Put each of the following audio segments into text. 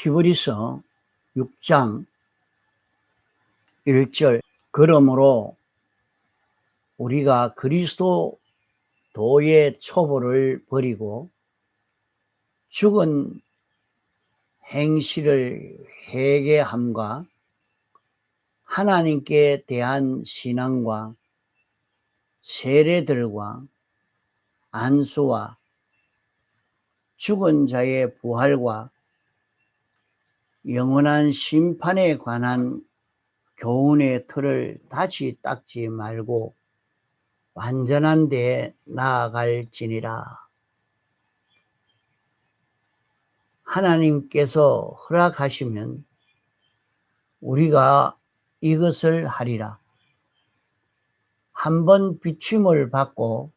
히브리서 6장 1절 그러므로 우리가 그리스도의 초보를 버리고 죽은 행실을 회개함과 하나님께 대한 신앙과 세례들과 안수와 죽은 자의 부활과 영원한 심판에 관한 교훈의 틀을 다시 닦지 말고 완전한 데에 나아갈지니라. 하나님께서 허락하시면 우리가 이것을 하리라. 한번 비춤을 받고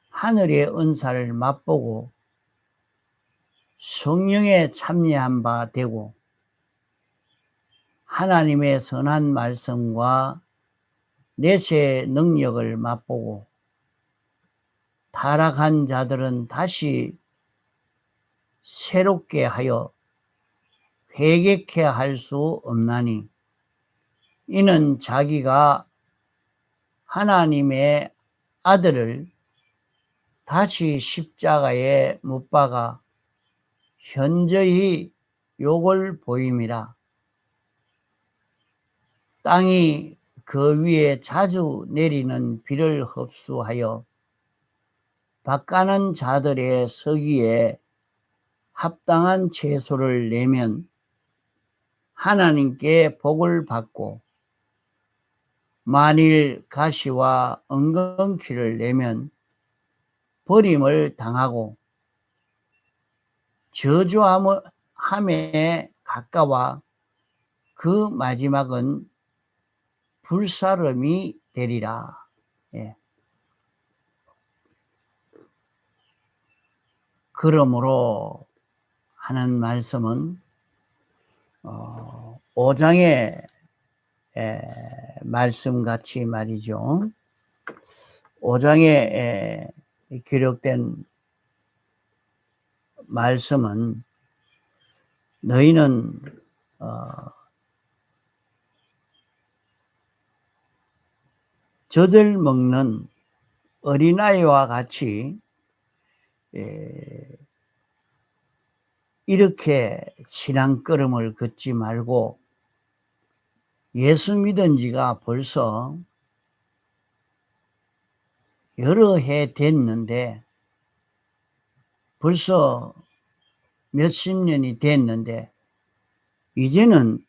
하늘의 은사를 맛보고 성령에 참여한 바 되고 하나님의 선한 말씀과 내세의 능력을 맛보고 타락한 자들은 다시 새롭게 하여 회개케 할 수 없나니 이는 자기가 하나님의 아들을 다시 십자가에 못 박아 현저히 욕을 보임이라. 땅이 그 위에 자주 내리는 비를 흡수하여 밭가는 자들의 서기에 합당한 채소를 내면 하나님께 복을 받고 만일 가시와 엉겅퀴를 내면 버림을 당하고 저주함에 가까워 그 마지막은 불사름이 되리라. 예. 그러므로 하는 말씀은 5장의 말씀같이 말이죠. 5장에 기록된 말씀은 너희는 젖을 먹는 어린아이와 같이 이렇게 신앙걸음을 걷지 말고 예수 믿은 지가 벌써 여러 해 됐는데 벌써 몇십 년이 됐는데 이제는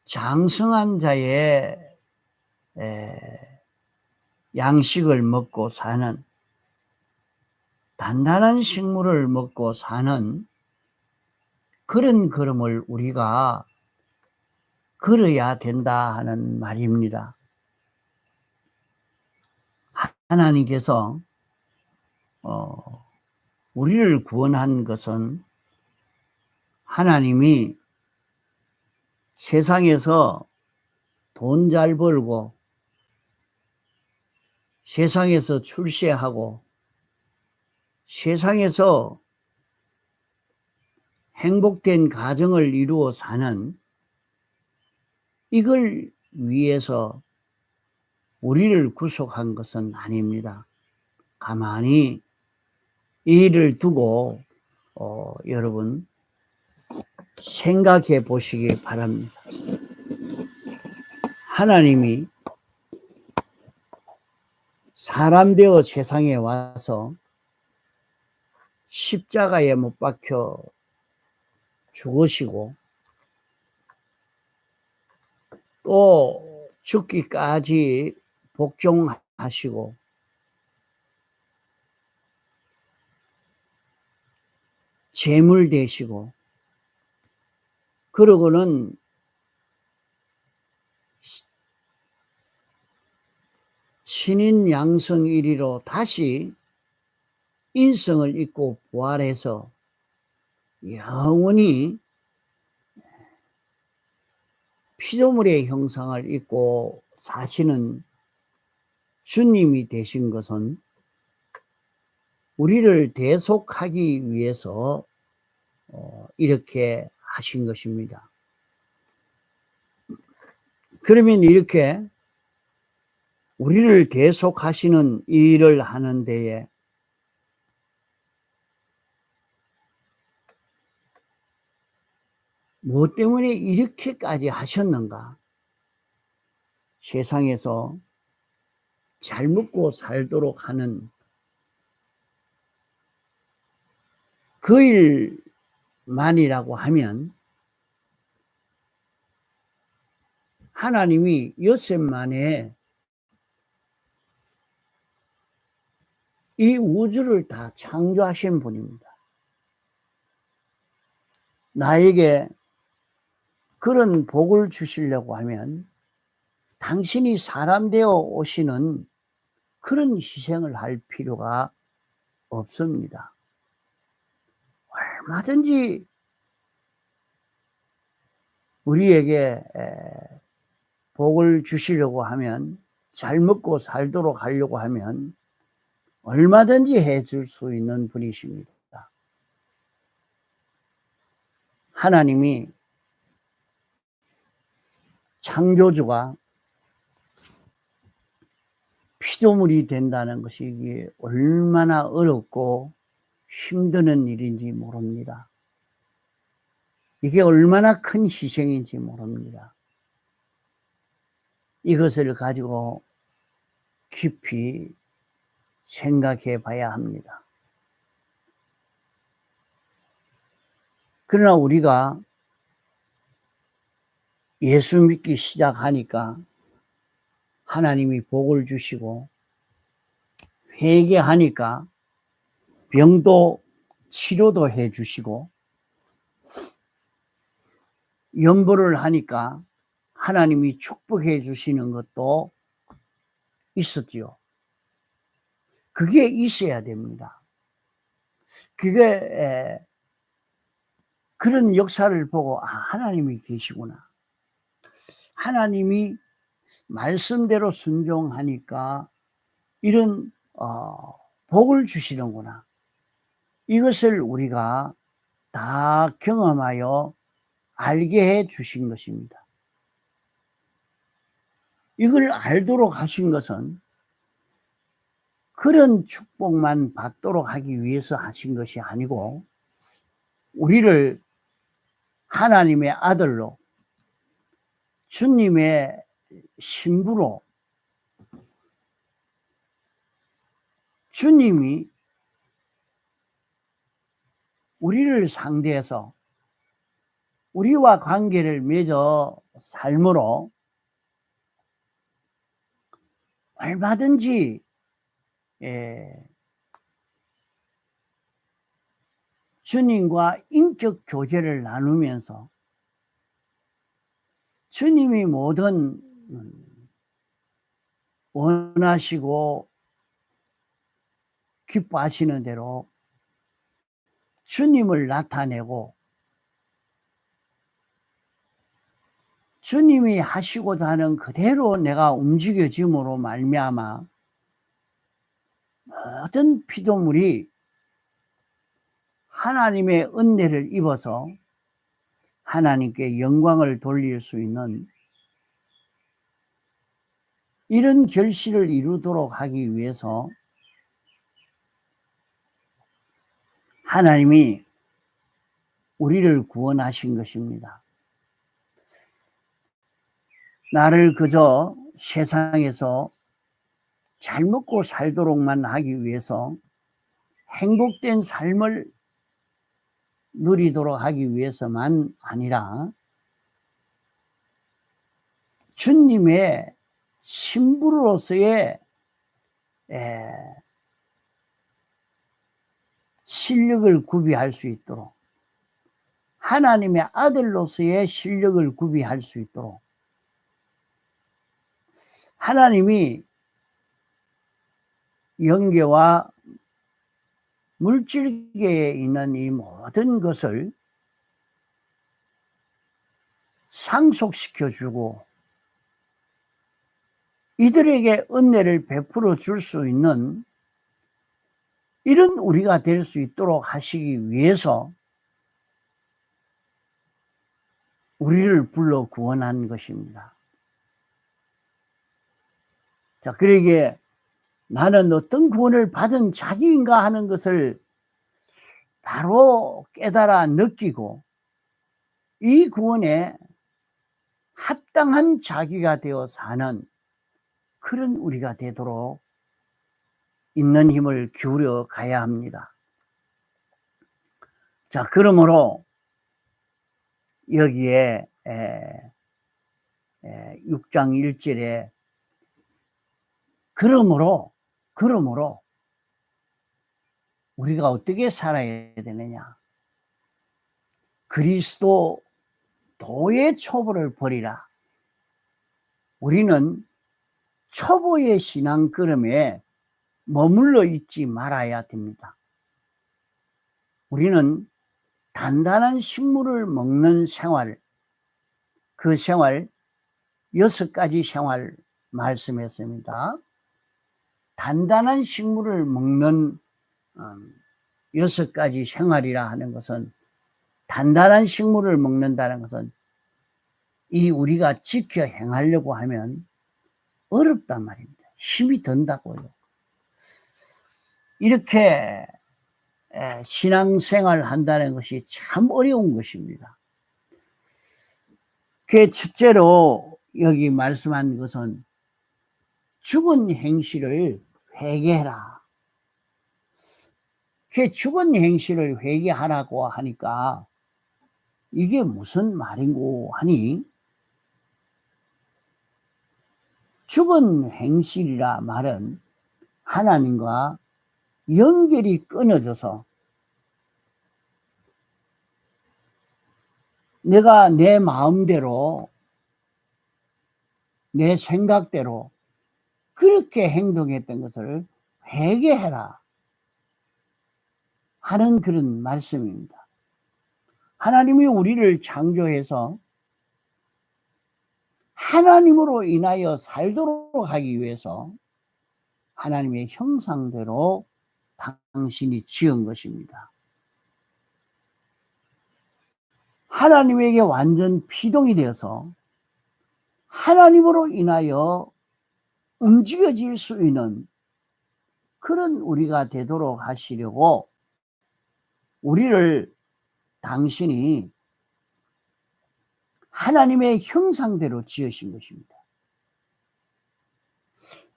장성한 자의 양식을 먹고 사는 단단한 식물을 먹고 사는 그런 걸음을 우리가 걸어야 된다 하는 말입니다. 하나님께서 우리를 구원한 것은 하나님이 세상에서 돈 잘 벌고 세상에서 출세하고 세상에서 행복된 가정을 이루어 사는 이걸 위해서 우리를 구속한 것은 아닙니다. 가만히 이 일을 두고 여러분 생각해 보시기 바랍니다. 하나님이 사람 되어 세상에 와서 십자가에 못 박혀 죽으시고 또 죽기까지 복종하시고 제물 되시고 그러고는 신인 양성 1위로 다시 인성을 입고 부활해서 영원히 피조물의 형상을 입고 사시는 주님이 되신 것은 우리를 대속하기 위해서 이렇게 하신 것입니다. 그러면 이렇게 우리를 계속하시는 일을 하는 데에 무엇 때문에 이렇게까지 하셨는가? 세상에서 잘 먹고 살도록 하는 그 일만이라고 하면 하나님이 엿새 만에 이 우주를 다 창조하신 분입니다. 나에게 그런 복을 주시려고 하면 당신이 사람 되어 오시는 그런 희생을 할 필요가 없습니다. 얼마든지 우리에게 복을 주시려고 하면, 잘 먹고 살도록 하려고 하면 얼마든지 해줄 수 있는 분이십니다. 하나님이 창조주가 피조물이 된다는 것이 이게 얼마나 어렵고 힘드는 일인지 모릅니다. 이게 얼마나 큰 희생인지 모릅니다. 이것을 가지고 깊이 생각해 봐야 합니다. 그러나 우리가 예수 믿기 시작하니까 하나님이 복을 주시고, 회개하니까 병도 치료도 해 주시고, 연보를 하니까 하나님이 축복해 주시는 것도 있었지요. 그게 있어야 됩니다. 그게 그런 역사를 보고 하나님이 계시구나. 하나님이 말씀대로 순종하니까 이런 복을 주시는구나. 이것을 우리가 다 경험하여 알게 해 주신 것입니다. 이걸 알도록 하신 것은 그런 축복만 받도록 하기 위해서 하신 것이 아니고, 우리를 하나님의 아들로, 주님의 신부로, 주님이 우리를 상대해서 우리와 관계를 맺어 삶으로 얼마든지 주님과 인격 교제를 나누면서 주님이 모든 원하시고 기뻐하시는 대로 주님을 나타내고, 주님이 하시고자 하는 그대로 내가 움직여짐으로 말미암아 모든 피조물이 하나님의 은혜를 입어서 하나님께 영광을 돌릴 수 있는 이런 결실을 이루도록 하기 위해서 하나님이 우리를 구원하신 것입니다. 나를 그저 세상에서 잘 먹고 살도록만 하기 위해서, 행복된 삶을 누리도록 하기 위해서만 아니라 주님의 신부로서의 실력을 구비할 수 있도록, 하나님의 아들로서의 실력을 구비할 수 있도록, 하나님이 영계와 물질계에 있는 이 모든 것을 상속시켜주고 이들에게 은혜를 베풀어 줄 수 있는 이런 우리가 될 수 있도록 하시기 위해서 우리를 불러 구원한 것입니다. 자, 그러기에 나는 어떤 구원을 받은 자기인가 하는 것을 바로 깨달아 느끼고 이 구원에 합당한 자기가 되어 사는 그런 우리가 되도록 있는 힘을 기울여 가야 합니다. 자, 그러므로 여기에 6장 1절에 그러므로 우리가 어떻게 살아야 되느냐? 그리스도 도의 초보를 버리라. 우리는 초보의 신앙 걸음에 머물러 있지 말아야 됩니다. 우리는 단단한 식물을 먹는 생활, 그 생활 6가지 생활 말씀했습니다. 단단한 식물을 먹는 6가지 생활이라 하는 것은, 단단한 식물을 먹는다는 것은 이 우리가 지켜 행하려고 하면 어렵단 말입니다. 힘이 든다고요. 이렇게 신앙생활 한다는 것이 참 어려운 것입니다. 그 첫째로 여기 말씀한 것은 죽은 행실을 회개해라. 그 죽은 행실을 회개하라고 하니까 이게 무슨 말인고 하니, 죽은 행실이라 말은 하나님과 연결이 끊어져서 내가 내 마음대로 내 생각대로 그렇게 행동했던 것을 회개해라 하는 그런 말씀입니다. 하나님이 우리를 창조해서 하나님으로 인하여 살도록 하기 위해서 하나님의 형상대로 당신이 지은 것입니다. 하나님에게 완전 피동이 되어서 하나님으로 인하여 움직여질 수 있는 그런 우리가 되도록 하시려고 우리를 당신이 하나님의 형상대로 지으신 것입니다.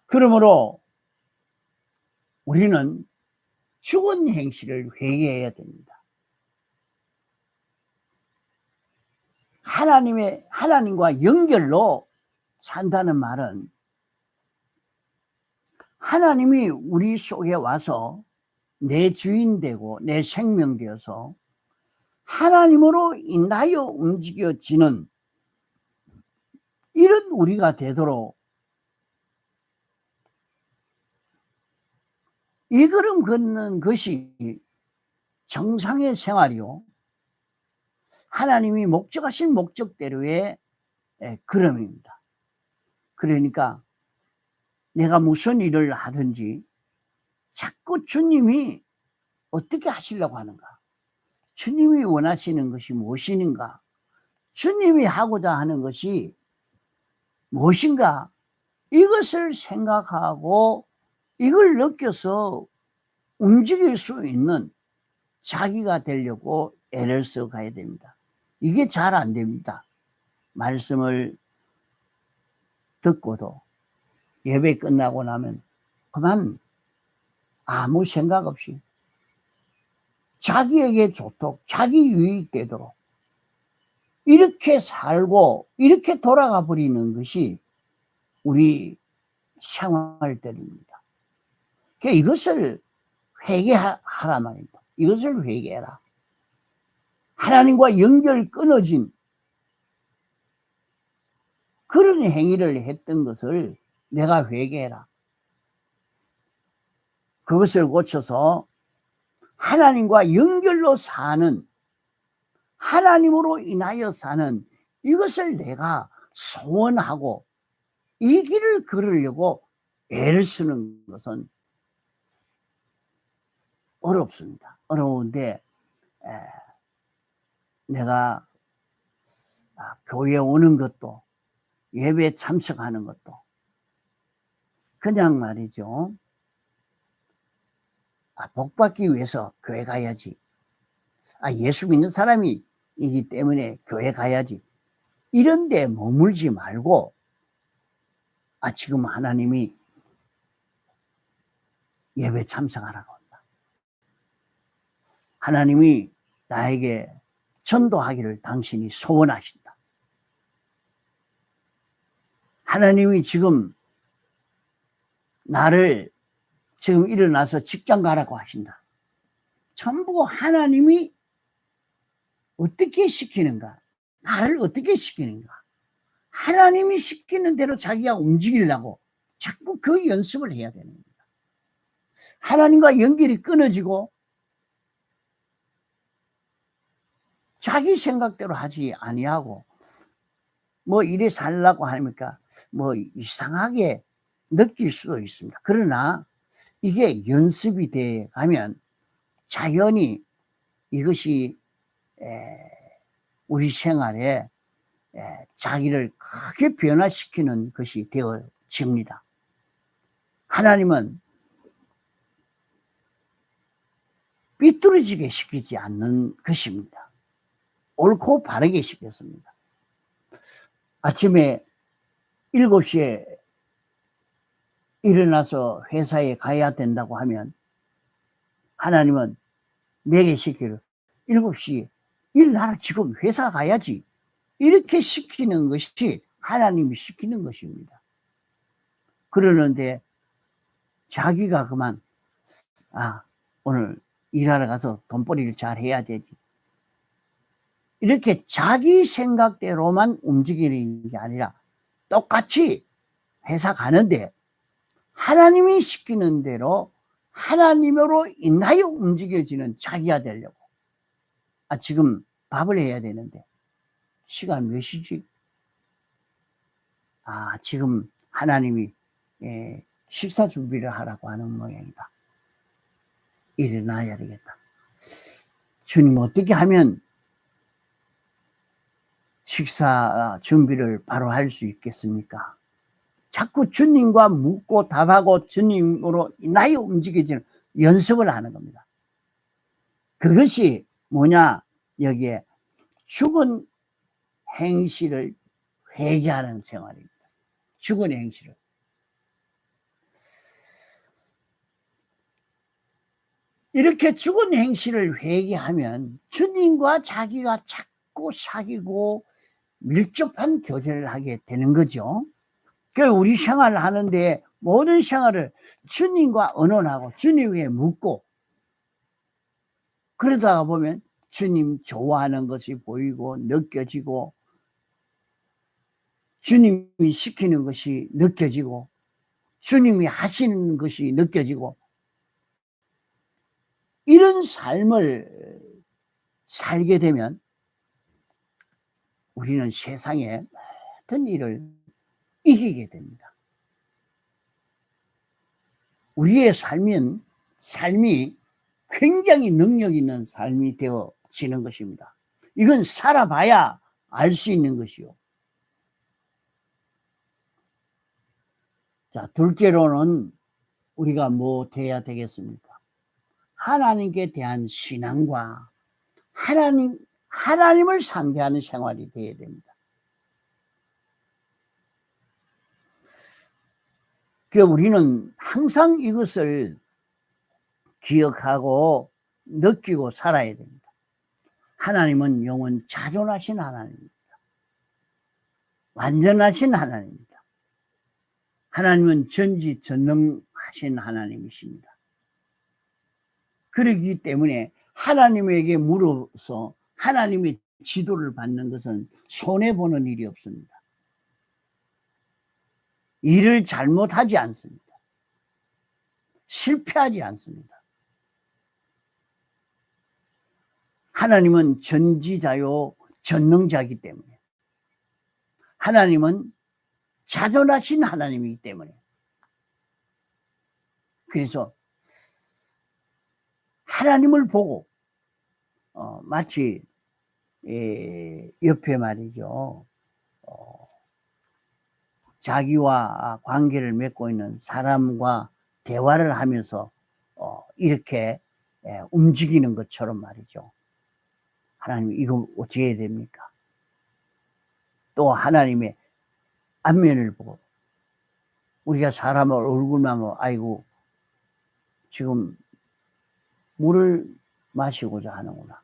그러므로 우리는 죽은 행실을 회개해야 됩니다. 하나님과 연결로 산다는 말은 하나님이 우리 속에 와서 내 주인 되고 내 생명 되어서 하나님으로 인하여 움직여지는 이런 우리가 되도록 이 걸음 걷는 것이 정상의 생활이요, 하나님이 목적하신 목적대로의 걸음입니다. 그러니까 내가 무슨 일을 하든지 자꾸 주님이 어떻게 하시려고 하는가, 주님이 원하시는 것이 무엇인가, 주님이 하고자 하는 것이 무엇인가, 이것을 생각하고 이걸 느껴서 움직일 수 있는 자기가 되려고 애를 써 가야 됩니다. 이게 잘 안 됩니다. 말씀을 듣고도 예배 끝나고 나면 그만 아무 생각 없이 자기에게 좋도록, 자기 유익되도록 이렇게 살고 이렇게 돌아가 버리는 것이 우리 생활들입니다. 그러니까 이것을 회개하라 말입니다. 이것을 회개해라. 하나님과 연결 끊어진 그런 행위를 했던 것을 내가 회개해라. 그것을 고쳐서 하나님과 연결로 사는, 하나님으로 인하여 사는 이것을 내가 소원하고 이 길을 걸으려고 애를 쓰는 것은 어렵습니다. 어려운데 내가 교회 오는 것도, 예배 참석하는 것도 그냥 말이죠. 복 받기 위해서 교회 가야지. 예수 믿는 사람이기 때문에 교회 가야지. 이런 데 머물지 말고, 지금 하나님이 예배 참석하라고 한다. 하나님이 나에게 전도하기를 당신이 소원하신다. 하나님이 지금 나를 지금 일어나서 직장 가라고 하신다. 전부 하나님이 어떻게 시키는가? 나를 어떻게 시키는가? 하나님이 시키는 대로 자기가 움직이려고 자꾸 그 연습을 해야 되는 겁니다. 하나님과 연결이 끊어지고 자기 생각대로 하지 아니하고 이래 살라고 하니까 이상하게 느낄 수도 있습니다. 그러나 이게 연습이 돼 가면 자연히 이것이 우리 생활에 자기를 크게 변화시키는 것이 되어집니다. 하나님은 삐뚤어지게 시키지 않는 것입니다. 옳고 바르게 시켰습니다. 아침에 7시에 일어나서 회사에 가야 된다고 하면 하나님은 내게 시키를 7시에 일나라 지금 회사 가야지. 이렇게 시키는 것이 하나님이 시키는 것입니다. 그러는데 자기가 그만 오늘 일하러 가서 돈벌이를 잘 해야 되지. 이렇게 자기 생각대로만 움직이는 게 아니라 똑같이 회사 가는데 하나님이 시키는 대로 하나님으로 인하여 움직여지는 자기가 되려고. 지금 밥을 해야 되는데 시간 몇 시지? 지금 하나님이 식사 준비를 하라고 하는 모양이다. 일어나야 되겠다. 주님 어떻게 하면 식사 준비를 바로 할 수 있겠습니까? 자꾸 주님과 묻고 답하고 주님으로 인하여 움직여지는 연습을 하는 겁니다. 그것이 뭐냐? 여기에 죽은 행실을 회개하는 생활입니다. 죽은 행실을. 이렇게 죽은 행실을 회개하면 주님과 자기가 자꾸 사귀고 밀접한 교제를 하게 되는 거죠. 그래서 우리 생활을 하는데 모든 생활을 주님과 의논하고 주님 위에 묻고 그러다가 보면 주님 좋아하는 것이 보이고 느껴지고 주님이 시키는 것이 느껴지고 주님이 하시는 것이 느껴지고 이런 삶을 살게 되면 우리는 세상의 모든 일을 이기게 됩니다. 우리의 삶이 굉장히 능력 있는 삶이 되어지는 것입니다. 이건 살아봐야 알 수 있는 것이요. 자, 둘째로는 우리가 뭐 돼야 되겠습니까? 하나님께 대한 신앙과 하나님을 상대하는 생활이 되어야 됩니다. 우리는 항상 이것을 기억하고 느끼고 살아야 됩니다. 하나님은 영원 자존하신 하나님입니다. 완전하신 하나님입니다. 하나님은 전지전능하신 하나님이십니다. 그렇기 때문에 하나님에게 물어서 하나님의 지도를 받는 것은 손해보는 일이 없습니다. 일을 잘못하지 않습니다. 실패하지 않습니다. 하나님은 전지자요 전능자이기 때문에 하나님은 자존하신 하나님이기 때문에 그래서 하나님을 보고 마치 옆에 말이죠. 자기와 관계를 맺고 있는 사람과 대화를 하면서 이렇게 움직이는 것처럼 말이죠. 하나님 이거 어떻게 해야 됩니까? 또 하나님의 안면을 보고 우리가 사람을 얼굴만 보고 아이고 지금 물을 마시고자 하는구나.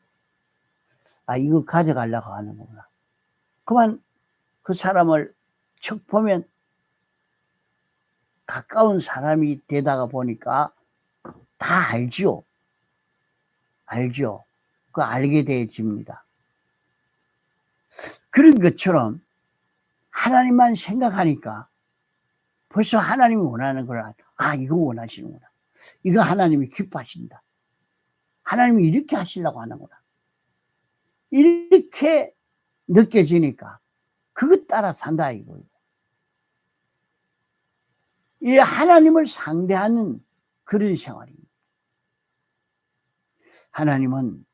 아 이거 가져가려고 하는구나. 그만 그 사람을 척 보면 가까운 사람이 되다가 보니까 다 알지요. 알죠. 그 알게 되어집니다. 그런 것처럼 하나님만 생각하니까 벌써 하나님이 원하는 걸 이거 원하시는구나. 이거 하나님이 기뻐하신다. 하나님이 이렇게 하시려고 하는구나. 이렇게 느껴지니까 그것 따라 산다 이거예요. 이 하나님을 상대하는 그런 생활입니다. 하나님은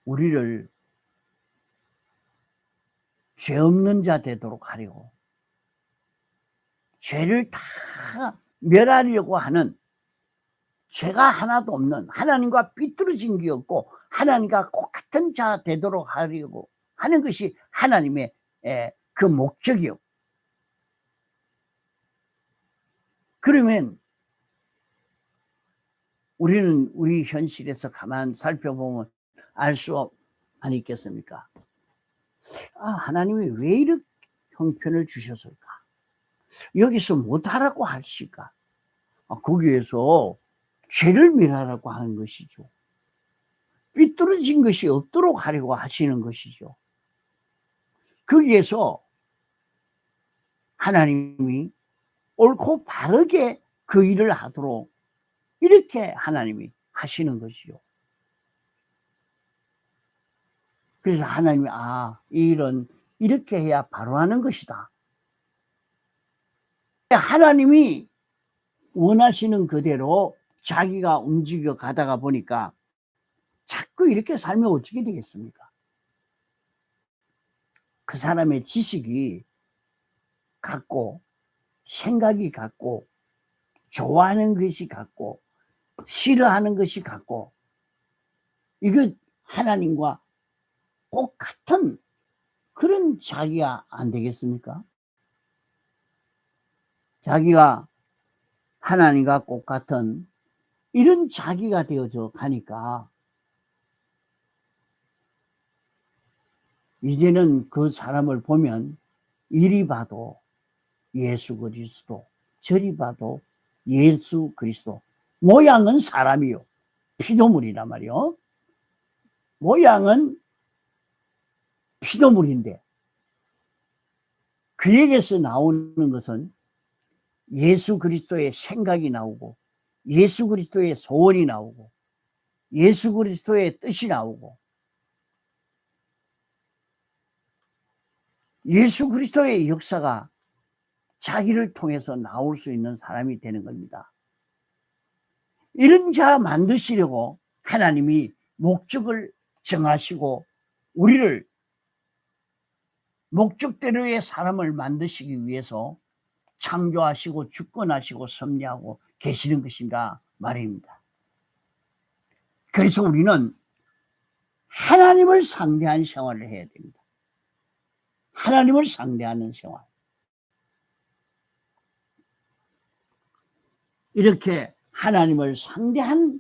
우리를 죄 없는 자 되도록 하려고 죄를 다 멸하려고 하는 죄가 하나도 없는 하나님과 삐뚤어진 게 없고 하나님과 똑같은 자 되도록 하려고 하는 것이 하나님의 그 목적이요. 그러면 우리는 우리 현실에서 가만 살펴보면 알 수 아니겠습니까? 하나님이 왜 이렇게 형편을 주셨을까? 여기서 못하라고 하실까? 거기에서 죄를 멸하라고 하는 것이죠. 삐뚤어진 것이 없도록 하려고 하시는 것이죠. 거기에서 하나님이 옳고 바르게 그 일을 하도록 이렇게 하나님이 하시는 것이죠. 그래서 하나님이 이 일은 이렇게 해야 바로 하는 것이다. 하나님이 원하시는 그대로 자기가 움직여 가다가 보니까 자꾸 이렇게 살면 어떻게 되겠습니까? 그 사람의 지식이 같고 생각이 같고 좋아하는 것이 같고 싫어하는 것이 같고 이거 하나님과 똑같은 그런 자기가 안 되겠습니까? 자기가 하나님과 똑같은 이런 자기가 되어져 가니까 이제는 그 사람을 보면 이리 봐도 예수 그리스도 저리 봐도 예수 그리스도 모양은 사람이요 피조물이란 말이요. 모양은 피조물인데 그에게서 나오는 것은 예수 그리스도의 생각이 나오고 예수 그리스도의 소원이 나오고 예수 그리스도의 뜻이 나오고 예수 그리스도의 역사가 자기를 통해서 나올 수 있는 사람이 되는 겁니다. 이런 자 만드시려고 하나님이 목적을 정하시고 우리를 목적대로의 사람을 만드시기 위해서 창조하시고 주권하시고 섭리하고 계시는 것이라 말입니다. 그래서 우리는 하나님을 상대한 생활을 해야 됩니다. 하나님을 상대하는 생활. 이렇게 하나님을 상대한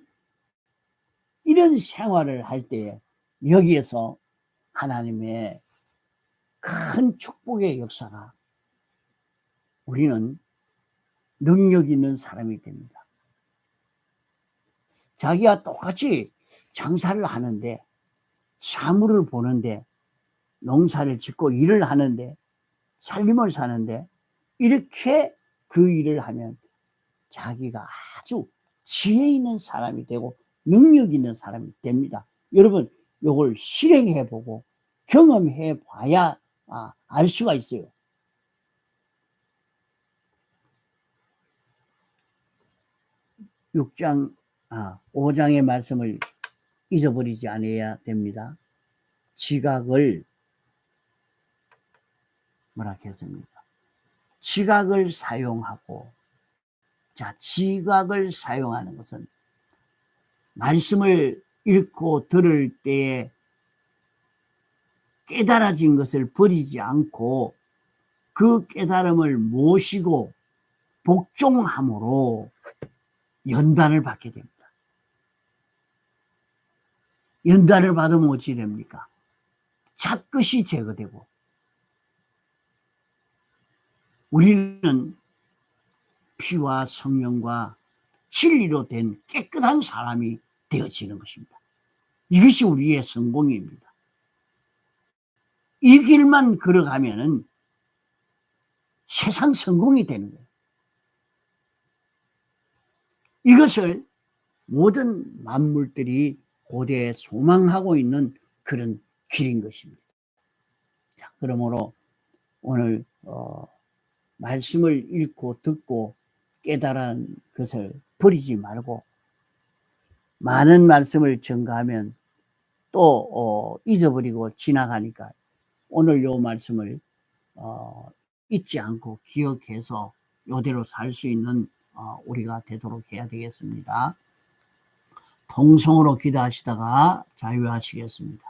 이런 생활을 할 때에 여기에서 하나님의 큰 축복의 역사가 우리는 능력 있는 사람이 됩니다. 자기가 똑같이 장사를 하는데 사물을 보는데 농사를 짓고 일을 하는데 살림을 사는데 이렇게 그 일을 하면 자기가 아주 지혜 있는 사람이 되고 능력 있는 사람이 됩니다. 여러분 이걸 실행해 보고 경험해 봐야 알 수가 있어요. (6장) 5장의 말씀을 잊어버리지 않아야 됩니다. 지각을 뭐라 했습니까? 지각을 사용하고, 자, 지각을 사용하는 것은 말씀을 읽고 들을 때에 깨달아진 것을 버리지 않고 그 깨달음을 모시고 복종함으로 연단을 받게 됩니다. 연단을 받으면 어찌 됩니까? 잡것이 제거되고 우리는 피와 성령과 진리로 된 깨끗한 사람이 되어지는 것입니다. 이것이 우리의 성공입니다. 이 길만 걸어가면은 세상 성공이 되는 거예요. 이것을 모든 만물들이 고대에 소망하고 있는 그런 길인 것입니다. 자, 그러므로 오늘 말씀을 읽고 듣고 깨달은 것을 버리지 말고 많은 말씀을 증가하면 또 잊어버리고 지나가니까 오늘 요 말씀을 잊지 않고 기억해서 요대로 살 수 있는 우리가 되도록 해야 되겠습니다. 통성으로 기도하시다가 자유하시겠습니다.